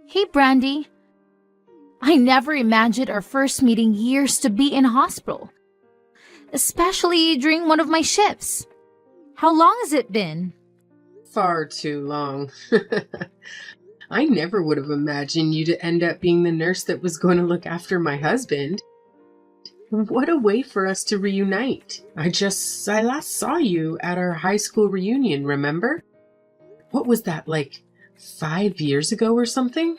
Hey, Brandy. I never imagined our first meeting years to be in a hospital, especially during one of my shifts. How long has it been? Far too long. I never would have imagined you to end up being the nurse that was going to look after my husband. What a way for us to reunite. I last saw you at our high school reunion, remember? What was that, like 5 years ago or something?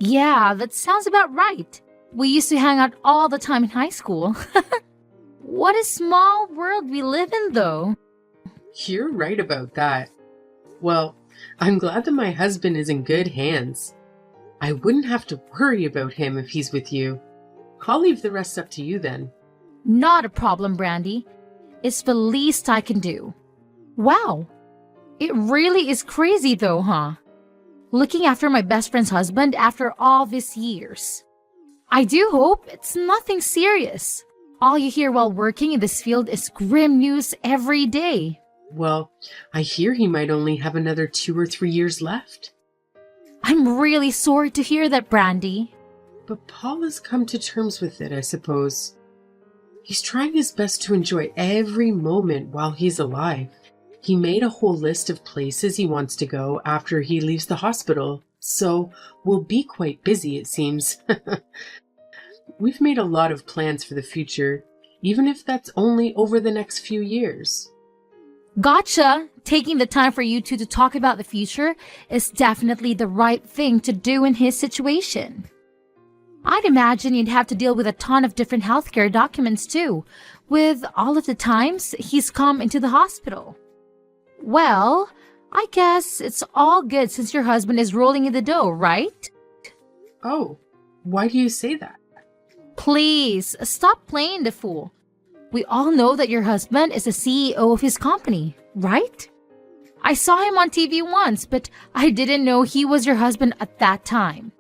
Yeah, that sounds about right. We used to hang out all the time in high school. What a small world we live in, though. You're right about that. Well, I'm glad that my husband is in good hands. I wouldn't have to worry about him if he's with you. I'll leave the rest up to you then. Not a problem, Brandy. It's the least I can do. Wow. It really is crazy, though, huh? Looking after my best friend's husband after all these years. I do hope it's nothing serious. All you hear while working in this field is grim news every day. Well, I hear he might only have another 2 or 3 years left. I'm really sorry to hear that, Brandy. But Paul has come to terms with it, I suppose. He's trying his best to enjoy every moment while he's alive. He made a whole list of places he wants to go after he leaves the hospital, so we'll be quite busy, it seems. We've made a lot of plans for the future, even if that's only over the next few years. Gotcha! Taking the time for you two to talk about the future is definitely the right thing to do in his situation. I'd imagine you'd have to deal with a ton of different healthcare documents too, with all of the times he's come into the hospital. Well, I guess it's all good since your husband is rolling in the dough, right? Oh, why do you say that? Please, stop playing the fool. We all know that your husband is the CEO of his company, right? I saw him on TV once, but I didn't know he was your husband at that time.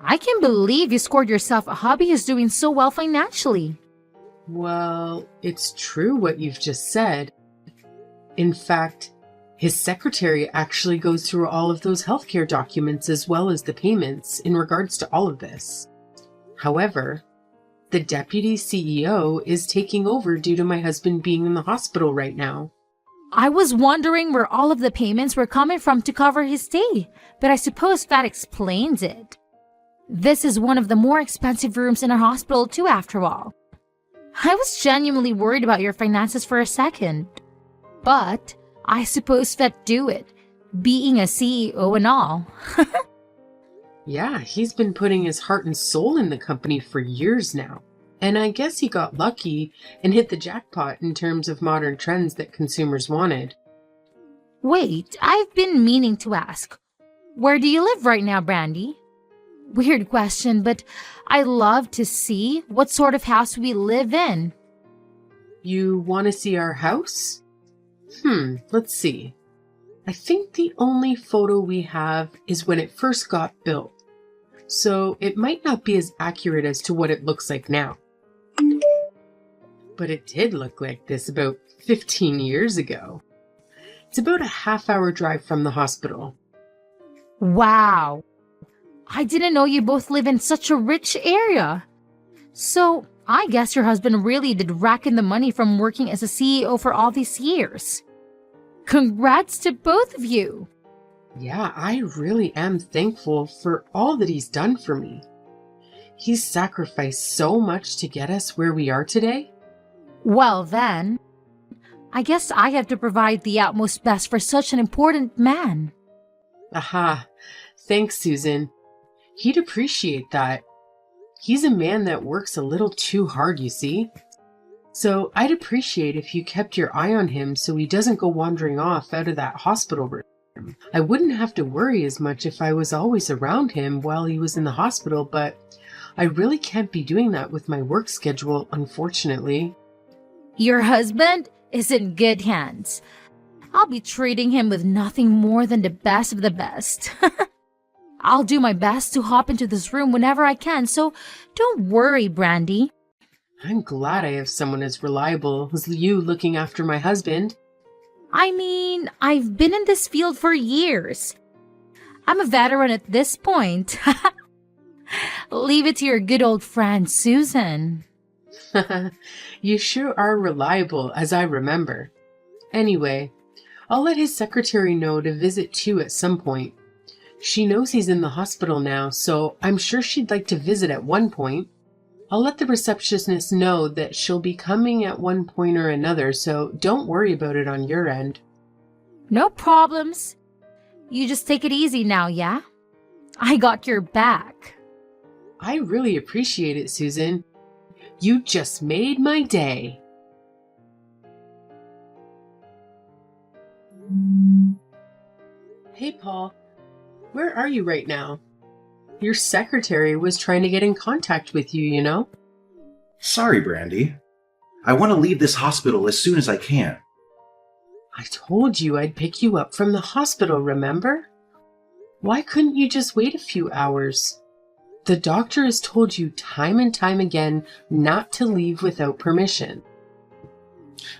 I can't believe you scored yourself a hubby who's doing so well financially. Well, it's true what you've just said. In fact, his secretary actually goes through all of those healthcare documents as well as the payments in regards to all of this. However, the deputy CEO is taking over due to my husband being in the hospital right now. I was wondering where all of the payments were coming from to cover his stay, but I suppose that explains it. This is one of the more expensive rooms in our hospital too, after all. I was genuinely worried about your finances for a second. But I suppose that do it, being a CEO and all. Yeah, he's been putting his heart and soul in the company for years now. And I guess he got lucky and hit the jackpot in terms of modern trends that consumers wanted. Wait, I've been meaning to ask. Where do you live right now, Brandy? Weird question, but I love to see what sort of house we live in. You want to see our house? Let's see. I think the only photo we have is when it first got built, so it might not be as accurate as to what it looks like now. But it did look like this about 15 years ago. It's about a half-hour drive from the hospital. Wow. I didn't know you both live in such a rich area. So, I guess your husband really did rack in the money from working as a CEO for all these years. Congrats to both of you. Yeah, I really am thankful for all that he's done for me. He's sacrificed so much to get us where we are today. Well then, I guess I have to provide the utmost best for such an important man. Aha, thanks, Susan. He'd appreciate that. He's a man that works a little too hard, you see. So I'd appreciate if you kept your eye on him so he doesn't go wandering off out of that hospital room. I wouldn't have to worry as much if I was always around him while he was in the hospital, but I really can't be doing that with my work schedule, unfortunately. Your husband is in good hands. I'll be treating him with nothing more than the best of the best. I'll do my best to hop into this room whenever I can, so don't worry, Brandy. I'm glad I have someone as reliable as you looking after my husband. I mean, I've been in this field for years. I'm a veteran at this point. Leave it to your good old friend, Susan. You sure are reliable, as I remember. Anyway, I'll let his secretary know to visit too at some point. She knows he's in the hospital now, so I'm sure she'd like to visit at one point. I'll let the receptionist know that she'll be coming at one point or another, so don't worry about it on your end. No problems. You just take it easy now, yeah? I got your back. I really appreciate it, Susan. You just made my day. Hey, Paul. Where are you right now? Your secretary was trying to get in contact with you, you know? Sorry, Brandy. I want to leave this hospital as soon as I can. I told you I'd pick you up from the hospital, remember? Why couldn't you just wait a few hours? The doctor has told you time and time again not to leave without permission.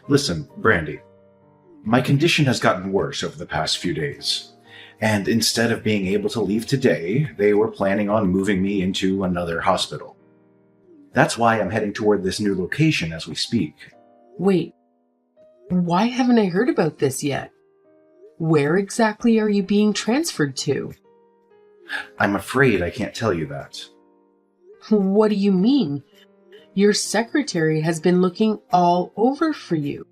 Listen, Brandy. My condition has gotten worse over the past few days. And instead of being able to leave today, they were planning on moving me into another hospital. That's why I'm heading toward this new location as we speak. Wait, why haven't I heard about this yet? Where exactly are you being transferred to? I'm afraid I can't tell you that. What do you mean? Your secretary has been looking all over for you.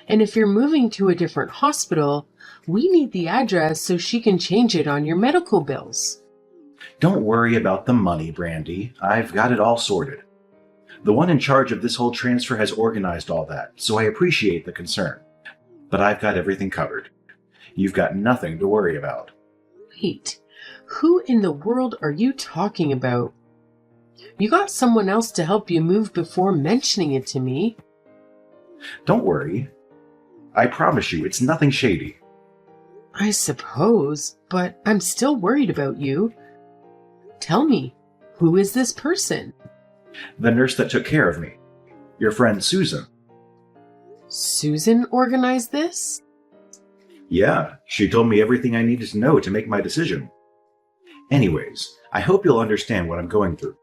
And if you're moving to a different hospital, we need the address so she can change it on your medical bills. Don't worry about the money, Brandy. I've got it all sorted. The one in charge of this whole transfer has organized all that, so I appreciate the concern. But I've got everything covered. You've got nothing to worry about. Wait, who in the world are you talking about? You got someone else to help you move before mentioning it to me. Don't worry. I promise you, it's nothing shady. I suppose, but I'm still worried about you. Tell me, who is this person? The nurse that took care of me. Your friend Susan. Susan organized this? Yeah, she told me everything I needed to know to make my decision. Anyways, I hope you'll understand what I'm going through.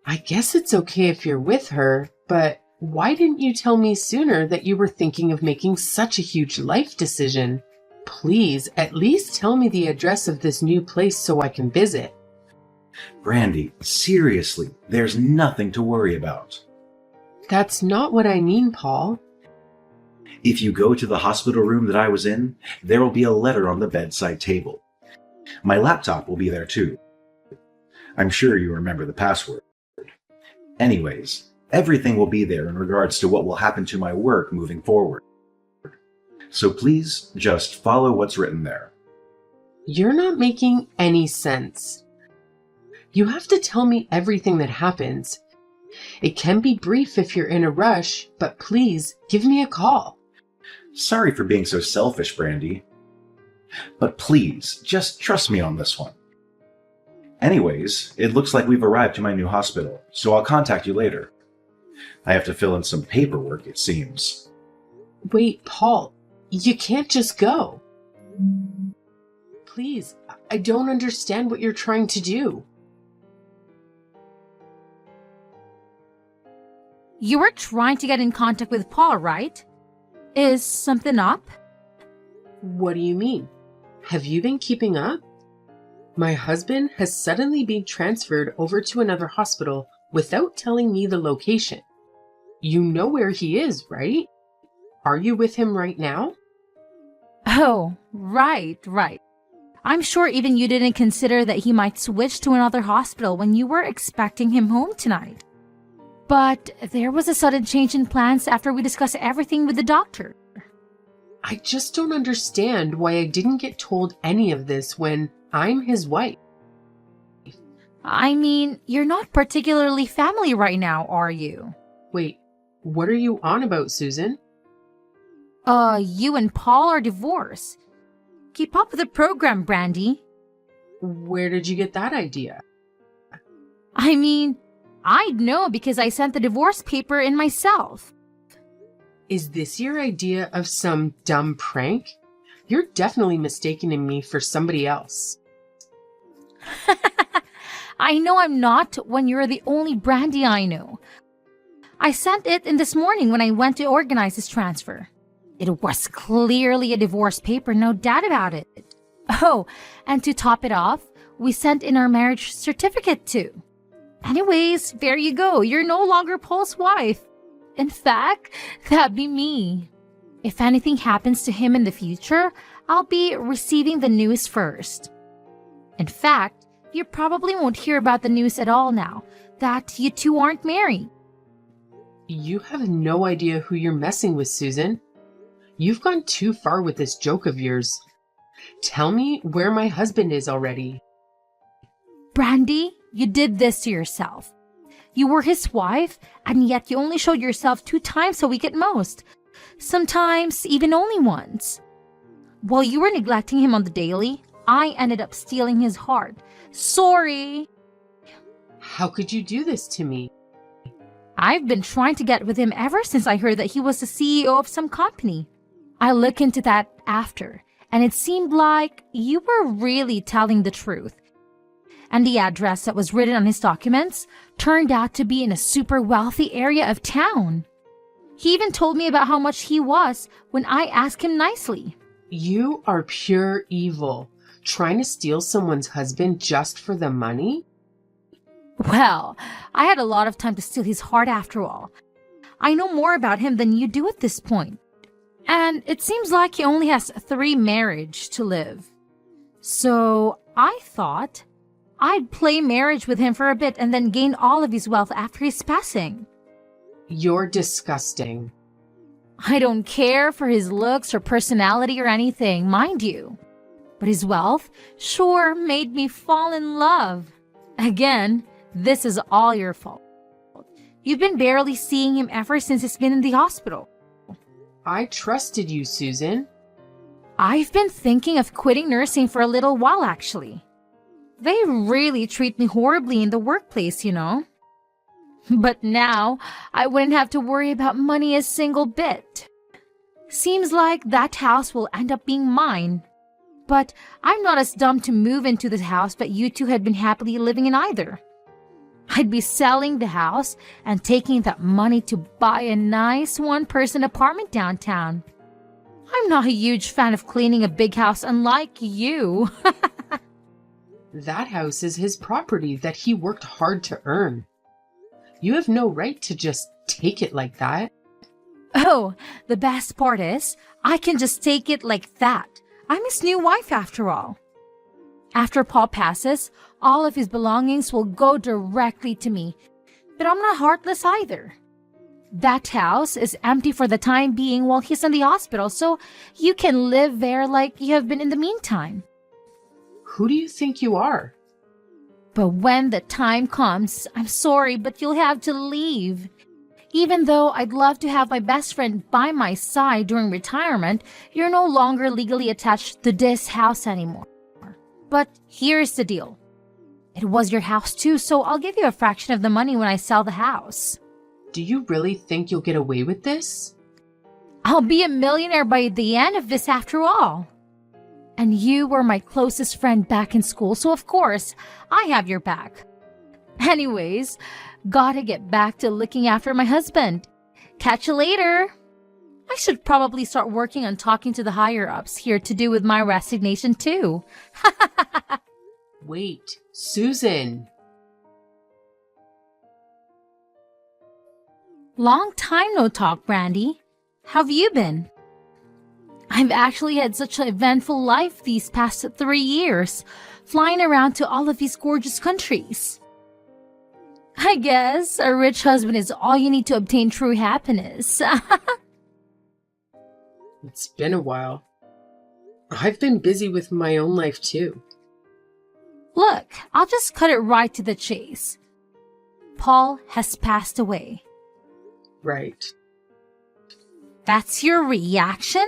I guess it's okay if you're with her, but why didn't you tell me sooner that you were thinking of making such a huge life decision? Please, at least tell me the address of this new place so I can visit. Brandy, seriously, there's nothing to worry about. That's not what I mean, Paul. If you go to the hospital room that I was in, there will be a letter on the bedside table. My laptop will be there too. I'm sure you remember the password. Anyways, everything will be there in regards to what will happen to my work moving forward. So please, just follow what's written there. You're not making any sense. You have to tell me everything that happens. It can be brief if you're in a rush, but please give me a call. Sorry for being so selfish, Brandy. But please, just trust me on this one. Anyways, it looks like we've arrived to my new hospital, so I'll contact you later. I have to fill in some paperwork, it seems. Wait, Paul, you can't just go. Please, I don't understand what you're trying to do. You were trying to get in contact with Paul, right? Is something up? What do you mean? Have you been keeping up? My husband has suddenly been transferred over to another hospital without telling me the location. You know where he is, right? Are you with him right now? Oh, right. I'm sure even you didn't consider that he might switch to another hospital when you were expecting him home tonight. But there was a sudden change in plans after we discussed everything with the doctor. I just don't understand why I didn't get told any of this when I'm his wife. I mean, you're not particularly family right now, are you? Wait, what are you on about, Susan? You and Paul are divorced. Keep up with the program, Brandy. Where did you get that idea? I mean, I'd know because I sent the divorce paper in myself. Is this your idea of some dumb prank? You're definitely mistaking me for somebody else. I know I'm not when you're the only Brandy I know. I sent it in this morning when I went to organize his transfer. It was clearly a divorce paper, no doubt about it. Oh, and to top it off, we sent in our marriage certificate too. Anyways, there you go. You're no longer Paul's wife. In fact, that'd be me. If anything happens to him in the future, I'll be receiving the news first. In fact, you probably won't hear about the news at all now that you two aren't married. You have no idea who you're messing with, Susan. You've gone too far with this joke of yours. Tell me where my husband is already. Brandy, you did this to yourself. You were his wife, and yet you only showed yourself 2 times a week at most. Sometimes even only once. While you were neglecting him on the daily, I ended up stealing his heart. Sorry. How could you do this to me? I've been trying to get with him ever since I heard that he was the CEO of some company. I looked into that after, and it seemed like you were really telling the truth. And the address that was written on his documents turned out to be in a super wealthy area of town. He even told me about how much he was when I asked him nicely. You are pure evil, trying to steal someone's husband just for the money? Well, I had a lot of time to steal his heart after all. I know more about him than you do at this point. And it seems like he only has 3 marriages to live. So I thought I'd play marriage with him for a bit and then gain all of his wealth after his passing. You're disgusting. I don't care for his looks or personality or anything, mind you. But his wealth sure made me fall in love. Again, this is all your fault. You've been barely seeing him ever since he's been in the hospital. I trusted you, Susan. I've been thinking of quitting nursing for a little while, actually. They really treat me horribly in the workplace, you know. But now, I wouldn't have to worry about money a single bit. Seems like that house will end up being mine. But I'm not as dumb to move into the house that you two had been happily living in either. I'd be selling the house and taking that money to buy a nice one-person apartment downtown. I'm not a huge fan of cleaning a big house, unlike you. That house is his property that he worked hard to earn. You have no right to just take it like that. Oh, the best part is, I can just take it like that. I'm his new wife after all. After Paul passes, all of his belongings will go directly to me. But I'm not heartless either. That house is empty for the time being while he's in the hospital, so you can live there like you have been in the meantime. Who do you think you are? But when the time comes, I'm sorry, but you'll have to leave. Even though I'd love to have my best friend by my side during retirement, you're no longer legally attached to this house anymore. But here's the deal. It was your house too, so I'll give you a fraction of the money when I sell the house. Do you really think you'll get away with this? I'll be a millionaire by the end of this after all. And you were my closest friend back in school, so of course, I have your back. Anyways, gotta get back to looking after my husband. Catch you later. I should probably start working on talking to the higher-ups here to do with my resignation too. Wait, Susan. Long time no talk, Brandy. How have you been? I've actually had such an eventful life these past 3 years, flying around to all of these gorgeous countries. I guess a rich husband is all you need to obtain true happiness. It's been a while. I've been busy with my own life too. Look, I'll just cut it right to the chase. Paul has passed away. Right. That's your reaction?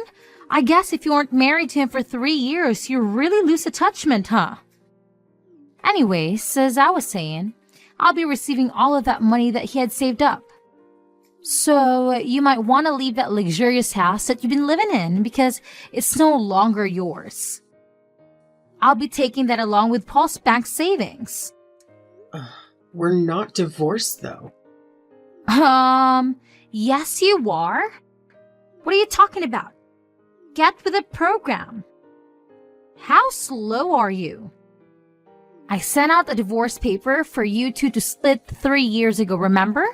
I guess if you weren't married to him for 3 years, you really lose attachment, huh? Anyways, as I was saying, I'll be receiving all of that money that he had saved up. So you might want to leave that luxurious house that you've been living in because it's no longer yours. I'll be taking that along with Paul's bank savings. We're not divorced, though. Yes, you are. What are you talking about? Get with the program. How slow are you? I sent out a divorce paper for you two to split 3 years ago, remember?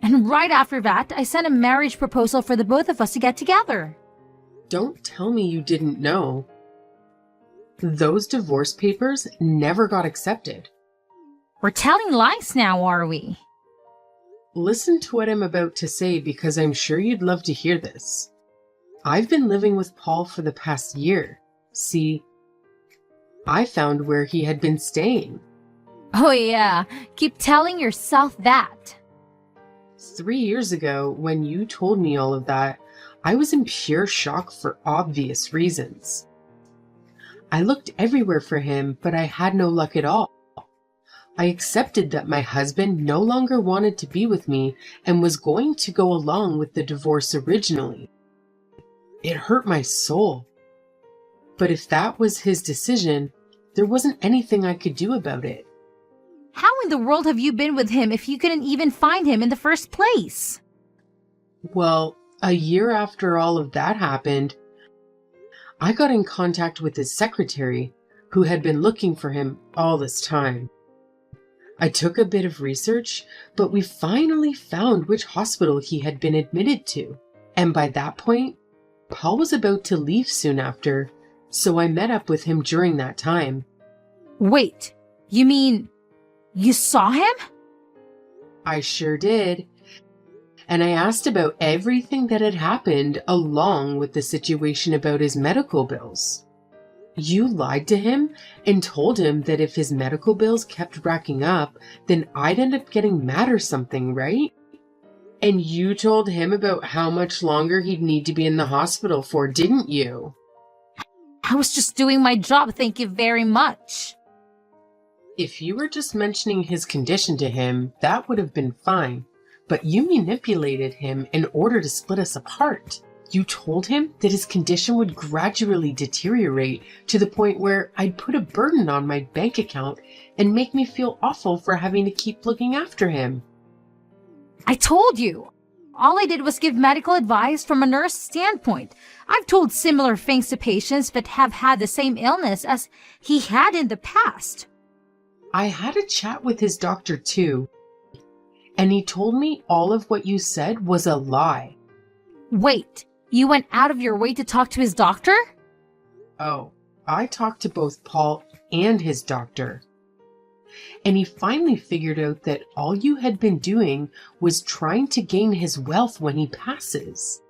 And right after that, I sent a marriage proposal for the both of us to get together. Don't tell me you didn't know. Those divorce papers never got accepted. We're telling lies now, are we? Listen to what I'm about to say because I'm sure you'd love to hear this. I've been living with Paul for the past year. See, I found where he had been staying. Oh yeah, keep telling yourself that. 3 years ago, when you told me all of that, I was in pure shock for obvious reasons. I looked everywhere for him, but I had no luck at all. I accepted that my husband no longer wanted to be with me and was going to go along with the divorce originally. It hurt my soul. But if that was his decision, there wasn't anything I could do about it. How in the world have you been with him if you couldn't even find him in the first place? Well, a year after all of that happened, I got in contact with his secretary, who had been looking for him all this time. I took a bit of research, but we finally found which hospital he had been admitted to. And by that point, Paul was about to leave soon after, so I met up with him during that time. Wait, you mean you saw him? I sure did. And I asked about everything that had happened along with the situation about his medical bills. You lied to him and told him that if his medical bills kept racking up, then I'd end up getting mad or something, right? And you told him about how much longer he'd need to be in the hospital for, didn't you? I was just doing my job, thank you very much. If you were just mentioning his condition to him, that would have been fine. But you manipulated him in order to split us apart. You told him that his condition would gradually deteriorate to the point where I'd put a burden on my bank account and make me feel awful for having to keep looking after him. I told you. All I did was give medical advice from a nurse standpoint. I've told similar things to patients that have had the same illness as he had in the past. I had a chat with his doctor too, and he told me all of what you said was a lie. Wait, you went out of your way to talk to his doctor? Oh, I talked to both Paul and his doctor. And he finally figured out that all you had been doing was trying to gain his wealth when he passes.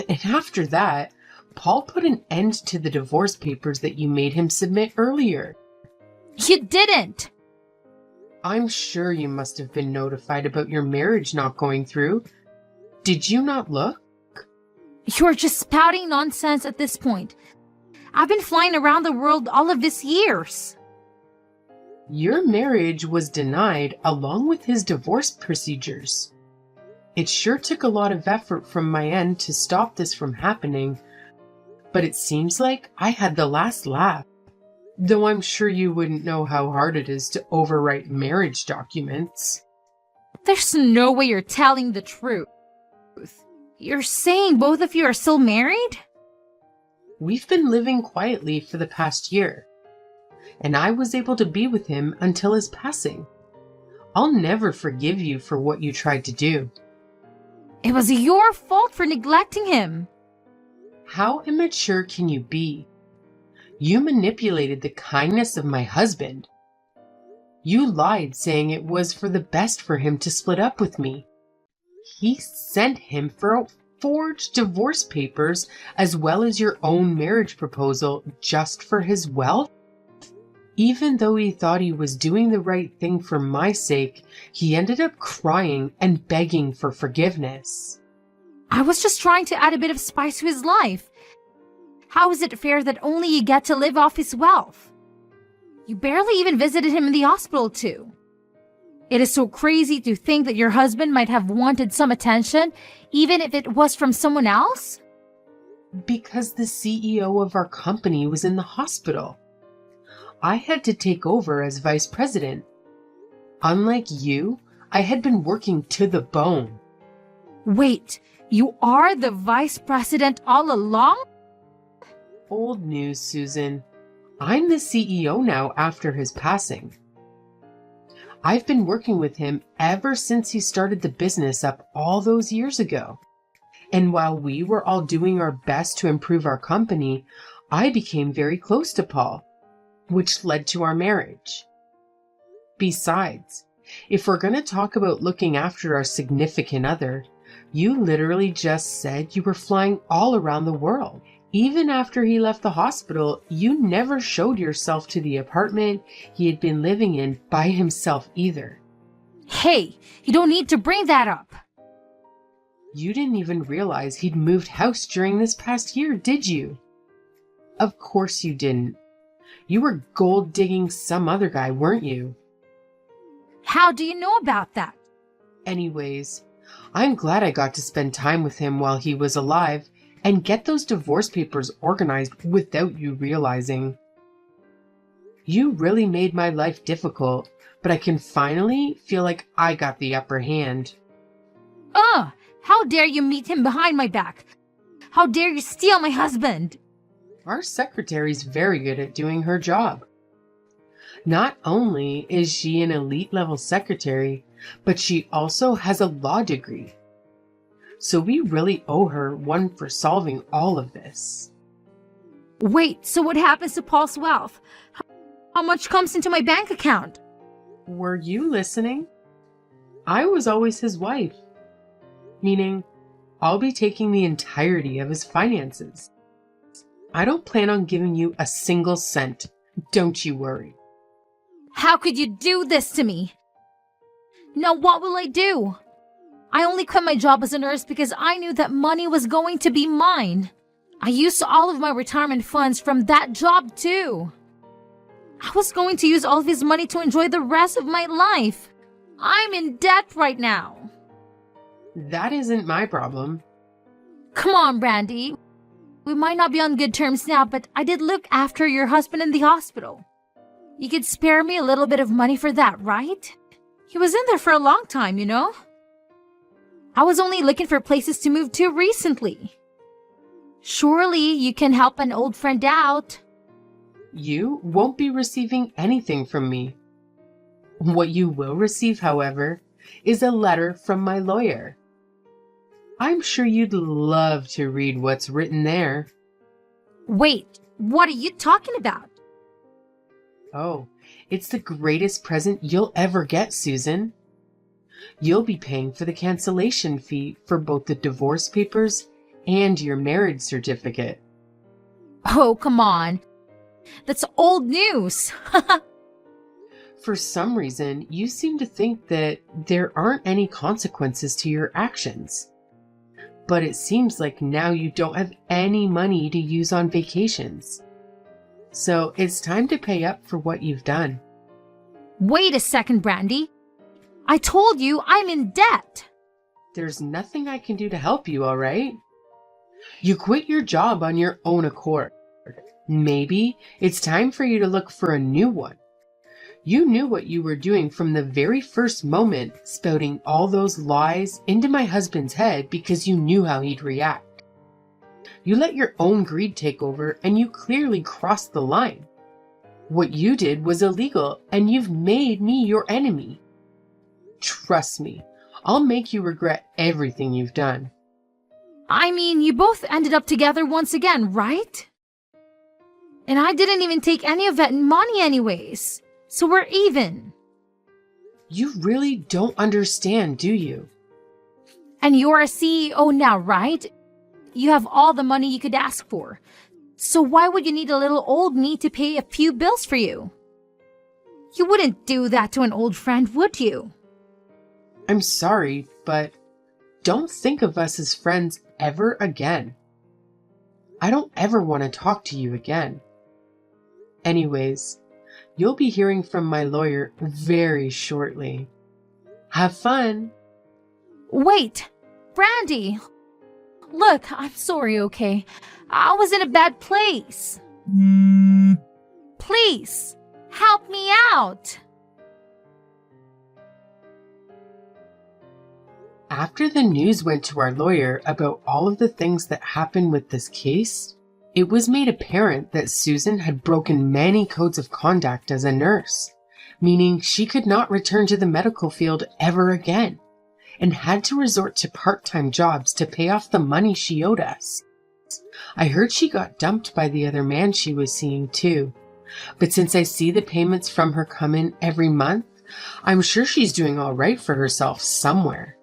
And after that, Paul put an end to the divorce papers that you made him submit earlier. You didn't! I'm sure you must have been notified about your marriage not going through. Did you not look? You're just spouting nonsense at this point. I've been flying around the world all of these years. Your marriage was denied along with his divorce procedures. It sure took a lot of effort from my end to stop this from happening, but it seems like I had the last laugh. Though I'm sure you wouldn't know how hard it is to overwrite marriage documents. There's no way you're telling the truth. You're saying both of you are still married? We've been living quietly for the past year, and I was able to be with him until his passing. I'll never forgive you for what you tried to do. It was your fault for neglecting him. How immature can you be? You manipulated the kindness of my husband. You lied saying it was for the best for him to split up with me. He sent him for forged divorce papers as well as your own marriage proposal just for his wealth? Even though he thought he was doing the right thing for my sake, he ended up crying and begging for forgiveness. I was just trying to add a bit of spice to his life. How is it fair that only you get to live off his wealth? You barely even visited him in the hospital too. It is so crazy to think that your husband might have wanted some attention, even if it was from someone else. Because the CEO of our company was in the hospital. I had to take over as vice president. Unlike you, I had been working to the bone. Wait, you are the vice president all along? Old news, Susan. I'm the CEO now after his passing. I've been working with him ever since he started the business up all those years ago. And while we were all doing our best to improve our company, I became very close to Paul, which led to our marriage. Besides, if we're going to talk about looking after our significant other, you literally just said you were flying all around the world. Even after he left the hospital, you never showed yourself to the apartment he had been living in by himself either. Hey, you don't need to bring that up. You didn't even realize he'd moved house during this past year, did you? Of course you didn't. You were gold digging some other guy, weren't you? How do you know about that? Anyways, I'm glad I got to spend time with him while he was alive and get those divorce papers organized without you realizing. You really made my life difficult, but I can finally feel like I got the upper hand. How dare you meet him behind my back? How dare you steal my husband? Our secretary's very good at doing her job. Not only is she an elite level secretary, but she also has a law degree. So we really owe her one for solving all of this. Wait, so what happens to Paul's wealth? How much comes into my bank account? Were you listening? I was always his wife. Meaning, I'll be taking the entirety of his finances. I don't plan on giving you a single cent. Don't you worry. How could you do this to me? Now what will I do? I only quit my job as a nurse because I knew that money was going to be mine. I used all of my retirement funds from that job too. I was going to use all of his money to enjoy the rest of my life. I'm in debt right now. That isn't my problem. Come on, Brandy. We might not be on good terms now, but I did look after your husband in the hospital. You could spare me a little bit of money for that, right? He was in there for a long time, you know? I was only looking for places to move to recently. Surely you can help an old friend out. You won't be receiving anything from me. What you will receive, however, is a letter from my lawyer. I'm sure you'd love to read what's written there. Wait, what are you talking about? Oh, it's the greatest present you'll ever get, Susan. You'll be paying for the cancellation fee for both the divorce papers and your marriage certificate. Oh, come on. That's old news. For some reason, you seem to think that there aren't any consequences to your actions. But it seems like now you don't have any money to use on vacations. So it's time to pay up for what you've done. Wait a second, Brandy. I told you I'm in debt. There's nothing I can do to help you, all right? You quit your job on your own accord. Maybe it's time for you to look for a new one. You knew what you were doing from the very first moment, spouting all those lies into my husband's head because you knew how he'd react. You let your own greed take over and you clearly crossed the line. What you did was illegal and you've made me your enemy. Trust me, I'll make you regret everything you've done. I mean, you both ended up together once again, right? And I didn't even take any of that money anyways. So we're even. You really don't understand, do you? And you're a CEO now, right? You have all the money you could ask for. So why would you need a little old me to pay a few bills for you? You wouldn't do that to an old friend, would you? I'm sorry, but don't think of us as friends ever again. I don't ever want to talk to you again. Anyways, you'll be hearing from my lawyer very shortly. Have fun! Wait, Brandy! Look, I'm sorry, okay? I was in a bad place. Please, Help me out! After the news went to our lawyer about all of the things that happened with this case, it was made apparent that Susan had broken many codes of conduct as a nurse, meaning she could not return to the medical field ever again, and had to resort to part-time jobs to pay off the money she owed us. I heard she got dumped by the other man she was seeing too, but since I see the payments from her come in every month, I'm sure she's doing all right for herself somewhere.